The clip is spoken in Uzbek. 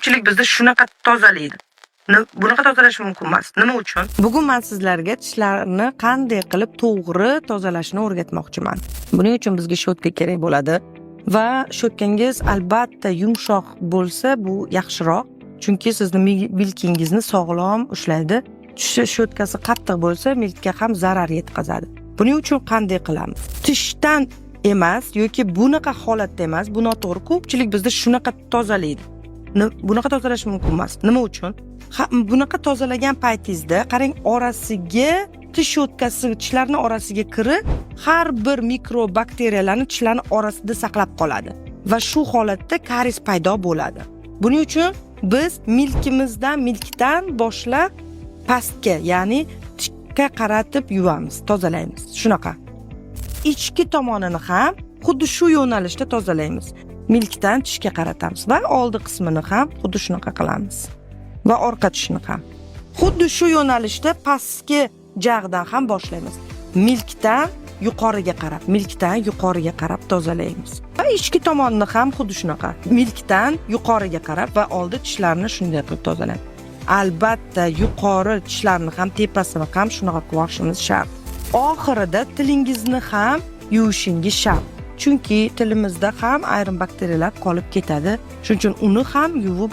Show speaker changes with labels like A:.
A: Ko'pchilik bizda shunaqa tozalaydi. Bunaqa tozalash mumkin emas. Nima uchun? Bugun men sizlarga tishlarni qanday qilib to'g'ri tozalashni o'rgatmoqchiman. Buning uchun bizga shotka kerak bo'ladi va shotkangiz albatta yumshoq bo'lsa bu yaxshiroq, chunki sizni milkingizni sog'lom ushlaydi. Tish shotkasi qattiq bo'lsa milkka ham zarar yetkazadi. Buning uchun qanday qilamiz? Tishdan emas yoki bunaqa holatda emas, bu noto'g'ri. Ko'pchilik bizda shunaqa tozalaydi. Bunaqa tozalash mumkin emas. Nima uchun? Bunaqa tozalagan paytingizda qarang, orasiga tish shotkasi tishlarning orasiga kirib, har bir mikrobakteriyalarni tishlarning orasida saqlab qoladi va shu holatda karies paydo bo'ladi. Buning uchun biz milkdan boshlab pastga, ya'ni tishga qaratib yuvamiz, tozalaymiz. Shunaqa. Ichki tomonini ham xuddi shu yo'nalishda tozalaymiz. Milkdan tishga qaratamiz va oldi qismini ham xuddi shunaqa qilamiz. Va orqa tishni ham. Xuddi shu yo'nalishda pastki jag'dan ham boshlaymiz. Milkdan yuqoriga qarab tozalaymiz. Va ichki tomonni ham xuddi shunaqa. Milkdan yuqoriga qarab va oldi tishlarni shunday qilib tozalaymiz. Albatta yuqori tishlarni ham tepasini ham shunaqa qilishimiz shart. Oxirida tilingizni ham yuvishingiz shart. Chunki tilimizda ham ayrim bakteriyalar qolib ketadi. Shuning uchun uni ham yuvib